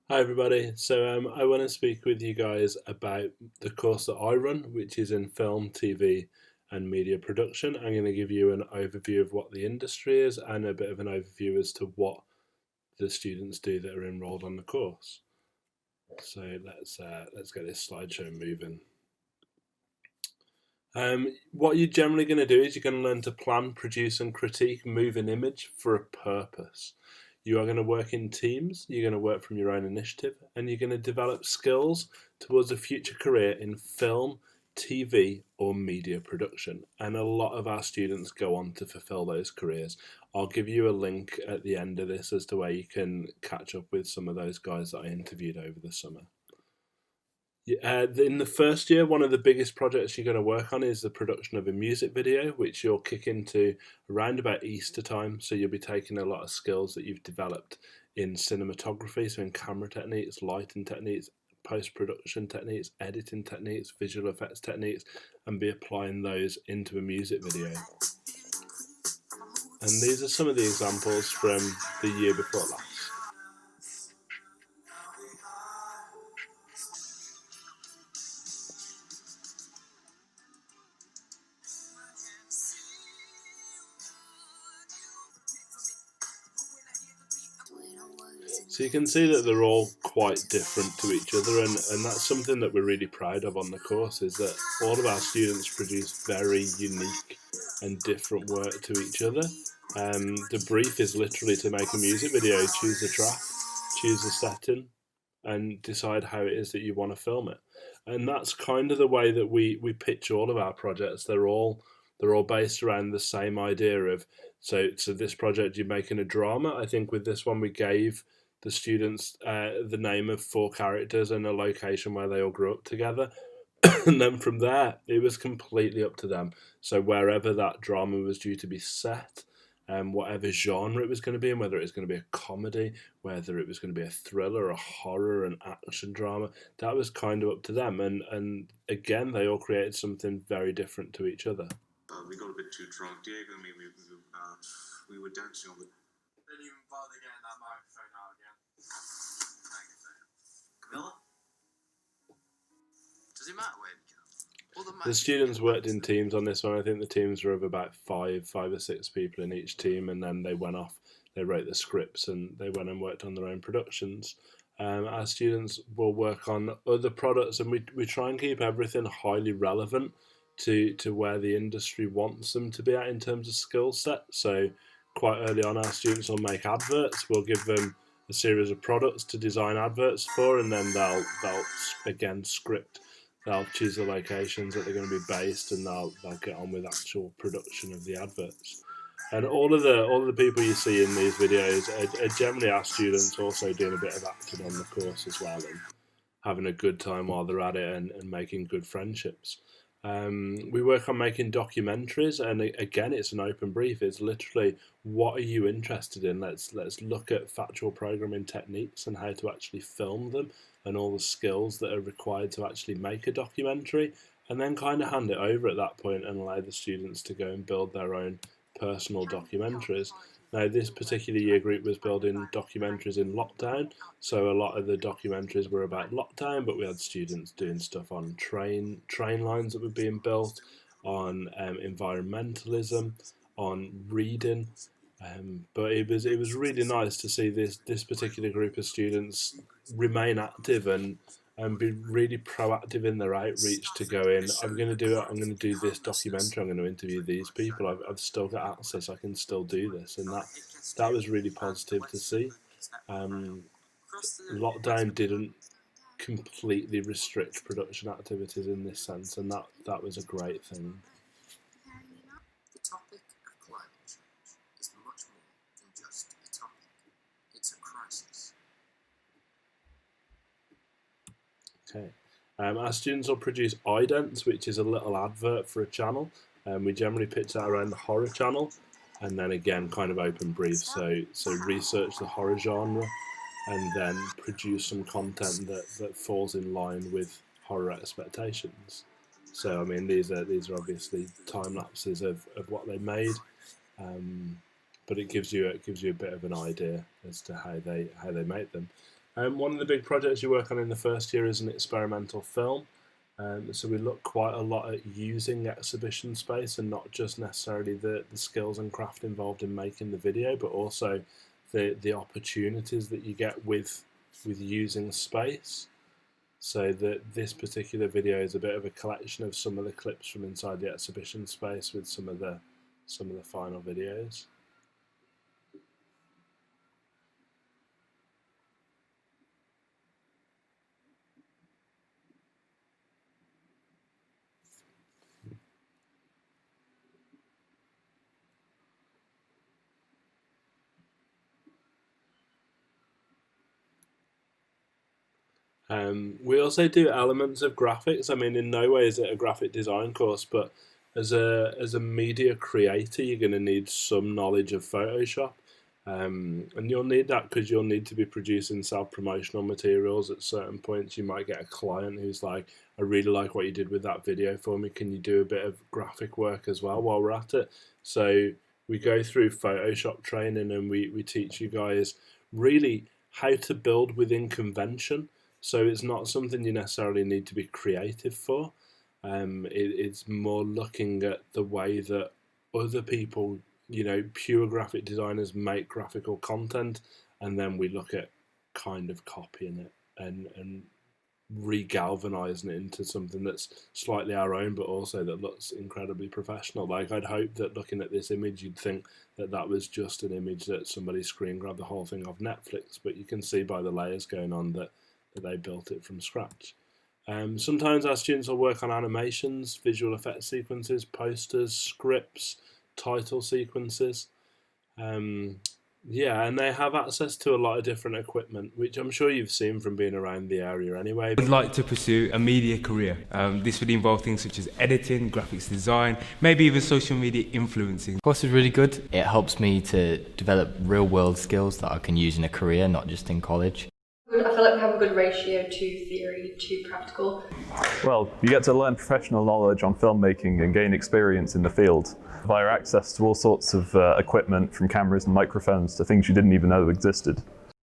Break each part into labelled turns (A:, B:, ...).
A: Hi everybody. I want to speak with you guys about the course that I run, which is in film, TV, and media production. I'm going to give you an overview of what the industry is and a bit of an overview as to what the students do that are enrolled on the course. So let's get this slideshow moving. What you're generally going to do is you're going to learn to plan, produce, and critique moving image for a purpose. You are going to work in teams, you're going to work from your own initiative, and you're going to develop skills towards a future career in film, TV, or media production. And a lot of our students go on to fulfill those careers. I'll give you a link at the end of this as to where you can catch up with some of those guys that I interviewed over the summer. In the first year, one of the biggest projects you're going to work on is the production of a music video, which you'll kick into around about Easter time. So you'll be taking a lot of skills that you've developed in cinematography, so in camera techniques, lighting techniques, post-production techniques, editing techniques, visual effects techniques, and be applying those into a music video. And these are some of the examples from the year before last. So you can see that they're all quite different to each other, and that's something that we're really proud of on the course, is that all of our students produce very unique and different work to each other. The brief is literally to make a music video, choose a track, choose a setting, and decide how it is that you want to film it. And that's kind of the way that we pitch all of our projects. They're all based around the same idea of, so this project you're making a drama. I think with this one we gave the students the name of 4 characters and a location where they all grew up together. And then from there, it was completely up to them. So wherever that drama was due to be set, whatever genre it was going to be in, whether it was going to be a comedy, whether it was going to be a thriller, a horror, an action drama, that was kind of up to them. And again, they all created something very different to each other.
B: We got a bit too drunk. Diego and me, we were dancing on the...
C: Didn't even bother getting that microphone out again.
B: Camilla?
C: Does it matter where we go?
A: The students worked in teams on this one. I think the teams were of about five or six people in each team, and then they went off, they wrote the scripts, and they went and worked on their own productions. Our students will work on other products, and we try and keep everything highly relevant to where the industry wants them to be at in terms of skill set. So quite early on, our students will make adverts. We'll give them a series of products to design adverts for, and then they'll again script. They'll choose the locations that they're going to be based, and they'll get on with actual production of the adverts. And all of the people you see in these videos are generally our students also doing a bit of acting on the course as well, and having a good time while they're at it, and making good friendships. We work on making documentaries, and again, it's an open brief. It's literally, what are you interested in? Let's look at factual programming techniques and how to actually film them, and all the skills that are required to actually make a documentary, and then kind of hand it over at that point and allow the students to go and build their own personal documentaries. Now, this particular year group was building documentaries in lockdown, so a lot of the documentaries were about lockdown, but we had students doing stuff on train lines that were being built, on environmentalism, on reading. But it was really nice to see this particular group of students remain active and be really proactive in their outreach to go in. I'm going to do it. I'm going to do this documentary. I'm going to interview these people. I've still got access. I can still do this, and that was really positive to see. Lockdown didn't completely restrict production activities in this sense, and that was a great thing.
C: The topic of climate change is much more than just a topic. It's a crisis.
A: Okay. Our students will produce idents, which is a little advert for a channel. We generally pitch that around the horror channel, and then again, kind of open brief. So research the horror genre, and then produce some content that falls in line with horror expectations. So I mean, these are obviously time lapses of what they made, but it gives you a bit of an idea as to how they make them. One of the big projects you work on in the first year is an experimental film. So we look quite a lot at using exhibition space and not just necessarily the skills and craft involved in making the video, but also the opportunities that you get with using space. So that this particular video is a bit of a collection of some of the clips from inside the exhibition space with some of the final videos. We also do elements of graphics. I mean, in no way is it a graphic design course, but as a media creator, you're going to need some knowledge of Photoshop, and you'll need that because you'll need to be producing self-promotional materials at certain points. You might get a client who's like, "I really like what you did with that video for me. Can you do a bit of graphic work as well while we're at it?" So we go through Photoshop training, and we teach you guys really how to build within convention. So it's not something you necessarily need to be creative for. It's more looking at the way that other people, pure graphic designers make graphical content, and then we look at kind of copying it and re-galvanizing it into something that's slightly our own, but also that looks incredibly professional. Like, I'd hope that looking at this image, you'd think that that was just an image that somebody screen grabbed the whole thing off Netflix, but you can see by the layers going on that they built it from scratch. Sometimes our students will work on animations, visual effects sequences, posters, scripts, title sequences. Yeah, and they have access to a lot of different equipment, which I'm sure you've seen from being around the area anyway.
D: I'd like to pursue a media career. This would involve things such as editing, graphics design, maybe even social media influencing.
E: The course is really good. It helps me to develop real world skills that I can use in a career, not just in college.
F: I feel like we have a good ratio to theory to practical.
G: Well, you get to learn professional knowledge on filmmaking and gain experience in the field via access to all sorts of equipment, from cameras and microphones to things you didn't even know existed.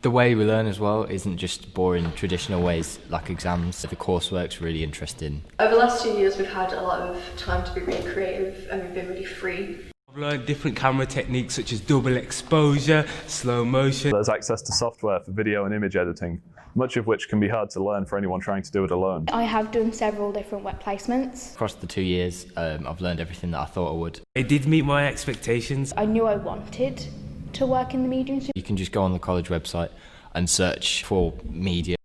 E: The way we learn as well isn't just boring traditional ways like exams. The coursework's really interesting.
F: Over the last 2 years we've had a lot of time to be really creative and we've been really free.
D: I've learned different camera techniques such as double exposure, slow motion.
G: There's access to software for video and image editing, much of which can be hard to learn for anyone trying to do it alone.
H: I have done several different web placements.
E: Across the 2 years, I've learned everything that I thought I would.
D: It did meet my expectations.
H: I knew I wanted to work in the media industry.
E: You can just go on the college website and search for media.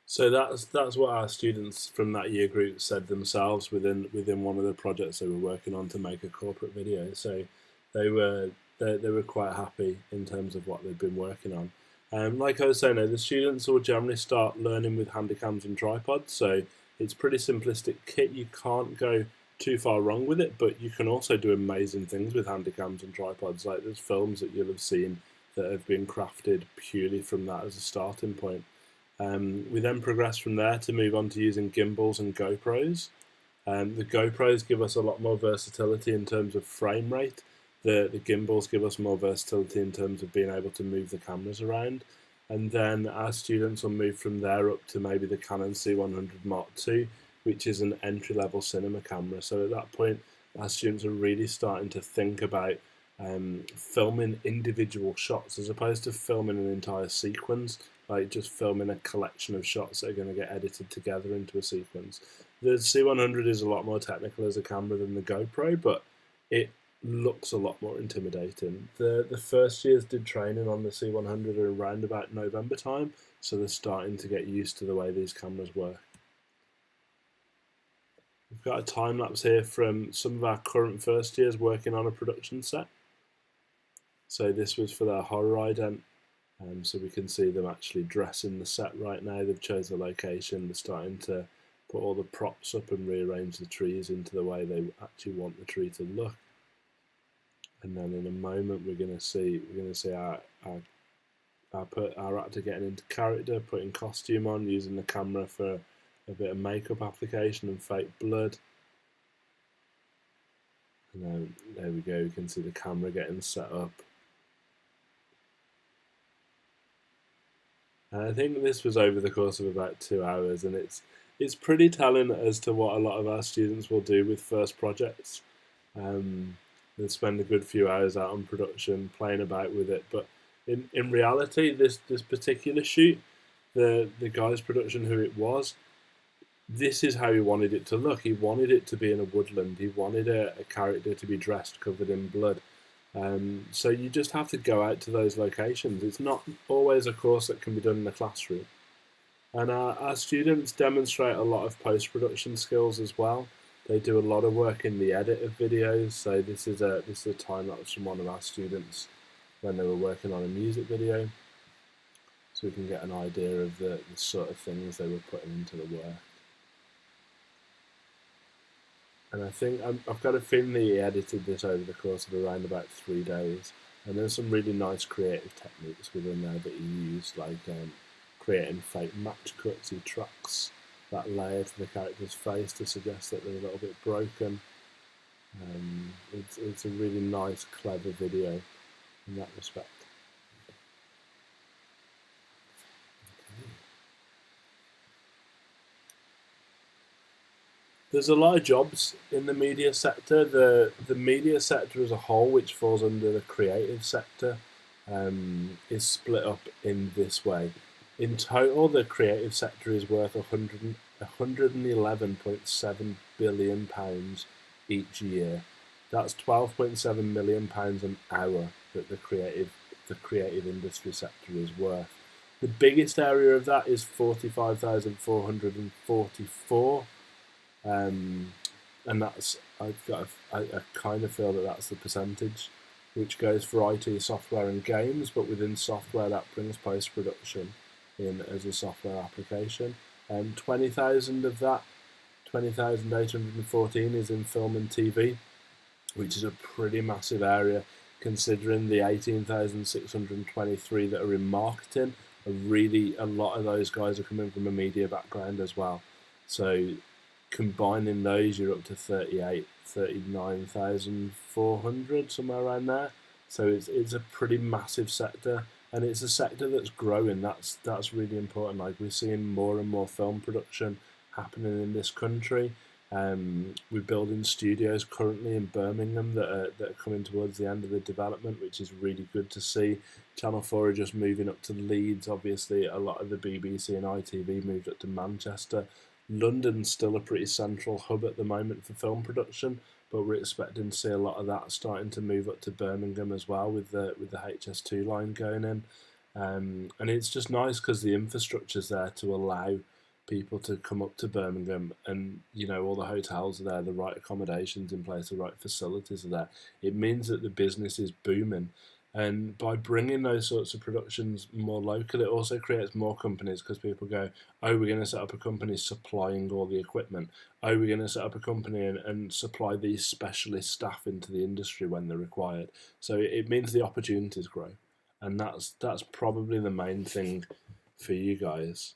A: So that's what our students from that year group said themselves within one of the projects they were working on to make a corporate video. So they were quite happy in terms of what they've been working on. Like I was saying, the students will generally start learning with handycams and tripods. So it's pretty simplistic kit. You can't go too far wrong with it, but you can also do amazing things with handycams and tripods. Like, there's films that you'll have seen that have been crafted purely from that as a starting point. We then progress from there to move on to using gimbals and GoPros. The GoPros give us a lot more versatility in terms of frame rate. The gimbals give us more versatility in terms of being able to move the cameras around. And then our students will move from there up to maybe the Canon C100 Mark II, which is an entry-level cinema camera. So at that point, our students are really starting to think about filming individual shots as opposed to filming an entire sequence, like just filming a collection of shots that are going to get edited together into a sequence. The C100 is a lot more technical as a camera than the GoPro, but it looks a lot more intimidating. The first years did training on the C100 around about November time, so they're starting to get used to the way these cameras work. We've got a time lapse here from some of our current first years working on a production set. So this was for their horror ident. So we can see them actually dressing the set right now. They've chosen the location. They're starting to put all the props up and rearrange the trees into the way they actually want the tree to look. And then in a moment we're going to see our actor getting into character, putting costume on, using the camera for a bit of makeup application and fake blood. And then there we go. We can see the camera getting set up. And I think this was over the course of about 2 hours, and it's pretty telling as to what a lot of our students will do with first projects. They spend a good few hours out on production playing about with it, but in reality, this particular shoot, the guy's production, who it was, this is how he wanted it to look. He wanted it to be in a woodland. He wanted a character to be dressed, covered in blood. So you just have to go out to those locations. It's not always a course that can be done in the classroom. And our students demonstrate a lot of post-production skills as well. They do a lot of work in the edit of videos. So this is a time lapse from one of our students when they were working on a music video. So we can get an idea of the sort of things they were putting into the work. And I think I've got a feeling that he edited this over the course of around about 3 days. And there's some really nice creative techniques within there that he used, like creating fake match cuts. He tracks that layer to the character's face to suggest that they're a little bit broken. It's a really nice, clever video in that respect. There's a lot of jobs in the media sector. The media sector as a whole, which falls under the creative sector, is split up in this way. In total, the creative sector is worth £111.7 billion each year. That's £12.7 million an hour that the creative industry sector is worth. The biggest area of that is 45,444. And that's I kind of feel that that's the percentage which goes for IT, software and games, but within software that brings post-production in as a software application. 20,000 of that, 20,814 is in film and TV, which is a pretty massive area considering the 18,623 that are in marketing. A lot of those guys are coming from a media background as well. So combining those, you're up to 39,400, somewhere around there. So it's a pretty massive sector, and it's a sector that's growing. That's really important. Like, we're seeing more and more film production happening in this country. We're building studios currently in Birmingham that are coming towards the end of the development, which is really good to see. Channel 4 are just moving up to Leeds. Obviously, a lot of the BBC and ITV moved up to Manchester. London's still a pretty central hub at the moment for film production, but we're expecting to see a lot of that starting to move up to Birmingham as well with the HS2 line going in. And it's just nice because the infrastructure's there to allow people to come up to Birmingham, and all the hotels are there, the right accommodations in place, the right facilities are there. It means that the business is booming. And by bringing those sorts of productions more local, it also creates more companies, because people go, oh, we're going to set up a company supplying all the equipment. Oh, we're going to set up a company and supply these specialist staff into the industry when they're required. So it means the opportunities grow. And that's probably the main thing for you guys.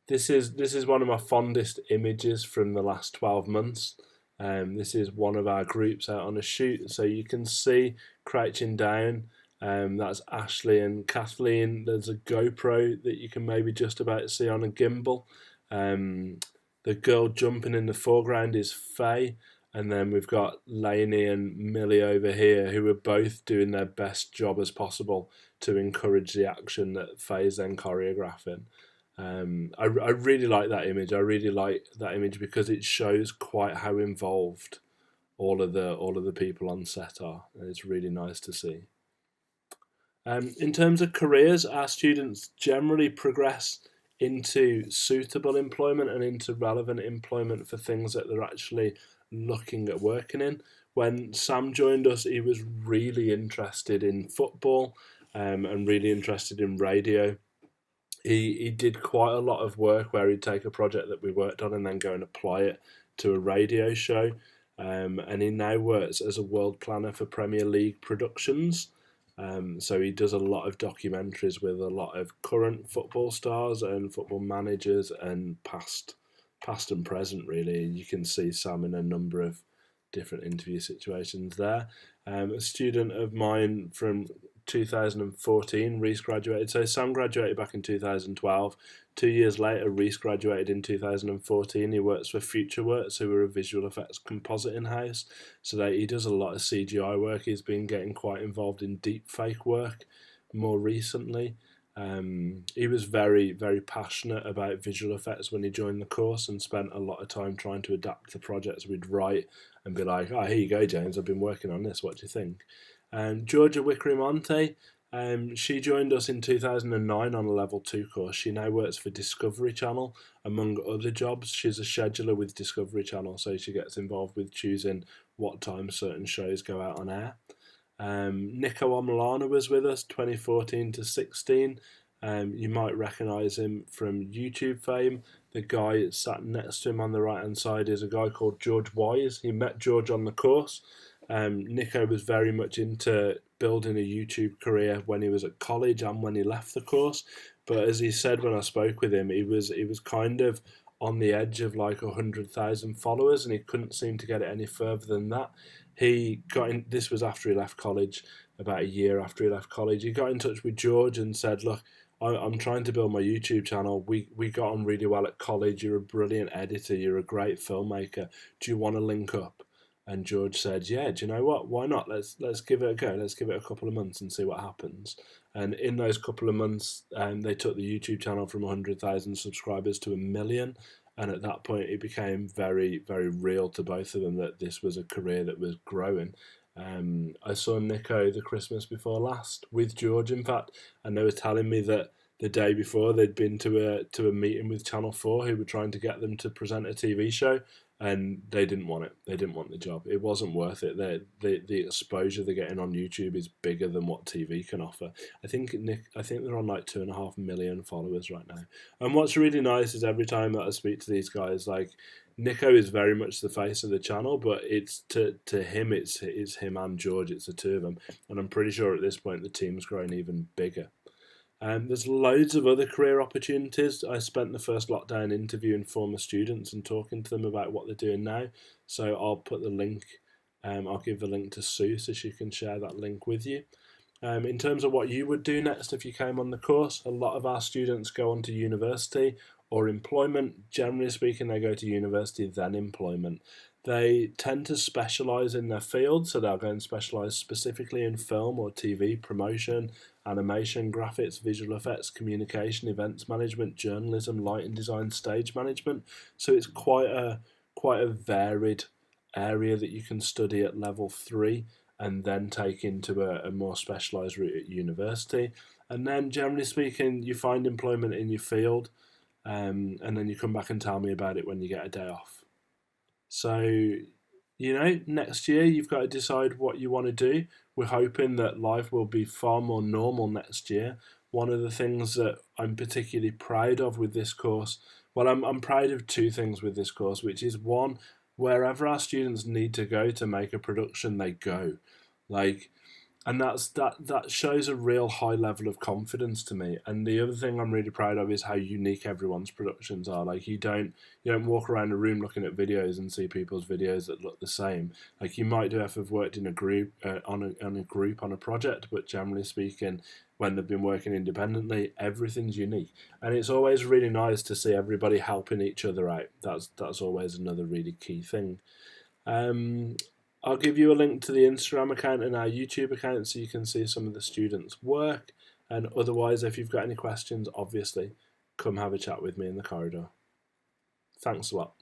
A: This is one of my fondest images from the last 12 months. This is one of our groups out on a shoot, so you can see crouching down, that's Ashley and Kathleen. There's a GoPro that you can maybe just about see on a gimbal. The girl jumping in the foreground is Faye, and then we've got Lainey and Millie over here, who are both doing their best job as possible to encourage the action that Faye's then choreographing. I really like that image. I really like that image because it shows quite how involved all of the people on set are, and it's really nice to see. In terms of careers, our students generally progress into suitable employment and into relevant employment for things that they're actually looking at working in. When Sam joined us, he was really interested in football and really interested in radio. He did quite a lot of work where he'd take a project that we worked on and then go and apply it to a radio show. And he now works as a world planner for Premier League productions. So he does a lot of documentaries with a lot of current football stars and football managers and past and present, really. You can see Sam in a number of different interview situations there. A student of mine from 2014, Reese graduated. So Sam graduated back in 2012. 2 years later, Reese graduated in 2014. He works for FutureWorks, who are a visual effects compositing house. So he does a lot of CGI work. He's been getting quite involved in deepfake work more recently. He was very, very passionate about visual effects when he joined the course, and spent a lot of time trying to adapt the projects we'd write and be like, oh, here you go, James, I've been working on this, what do you think? Georgia Wickramonte, she joined us in 2009 on a level 2 course. She now works for Discovery Channel, among other jobs. She's a scheduler with Discovery Channel, so she gets involved with choosing what time certain shows go out on air. Nico Omlana was with us 2014 to 16. You might recognise him from YouTube fame. The guy sat next to him on the right hand side is a guy called George Wise. He met George on the course. Nico was very much into building a YouTube career when he was at college and when he left the course. But as he said when I spoke with him, he was kind of on the edge of like 100,000 followers, and he couldn't seem to get it any further than that. He got in, this was after he left college, about a year after he left college. He got in touch with George and said, look, I'm trying to build my YouTube channel. We got on really well at college. You're a brilliant editor. You're a great filmmaker. Do you want to link up? And George said, yeah, do you know what? Why not? Let's give it a go. Let's give it a couple of months and see what happens. And in those couple of months, they took the YouTube channel from 100,000 subscribers to 1 million. And at that point, it became very, very real to both of them that this was a career that was growing. I saw Nico the Christmas before last with George, in fact, and they were telling me that the day before they'd been to a meeting with Channel 4 who were trying to get them to present a TV show, and they didn't want it. They didn't want the job. It wasn't worth it. The exposure they're getting on YouTube is bigger than what TV can offer. I think they're on like 2.5 million followers right now. And what's really nice is every time that I speak to these guys, like Nico is very much the face of the channel, but it's to him, it's him and George. It's the two of them, and I'm pretty sure at this point the team's growing even bigger. There's loads of other career opportunities. I spent the first lockdown interviewing former students and talking to them about what they're doing now. So I'll put the link, I'll give the link to Sue so she can share that link with you. In terms of what you would do next if you came on the course, a lot of our students go on to university or employment. Generally speaking, they go to university, then employment. They tend to specialise in their field, so they'll go and specialise specifically in film or TV promotion, animation, graphics, visual effects, communication, events management, journalism, lighting design, stage management. So it's quite a varied area that you can study at level 3 and then take into a more specialised route at university. And then generally speaking, you find employment in your field, and then you come back and tell me about it when you get a day off. So, you know, next year you've got to decide what you want to do. We're hoping that life will be far more normal next year. One of the things that I'm particularly proud of with this course, well, I'm proud of two things with this course, which is one, wherever our students need to go to make a production, they go. And that shows a real high level of confidence to me. And the other thing I'm really proud of is how unique everyone's productions are. Like you don't walk around a room looking at videos and see people's videos that look the same. Like you might have worked in a group on a project, but generally speaking, when they've been working independently, everything's unique. And it's always really nice to see everybody helping each other out. That's always another really key thing. I'll give you a link to the Instagram account and our YouTube account so you can see some of the students' work. And otherwise, if you've got any questions, obviously, come have a chat with me in the corridor. Thanks a lot.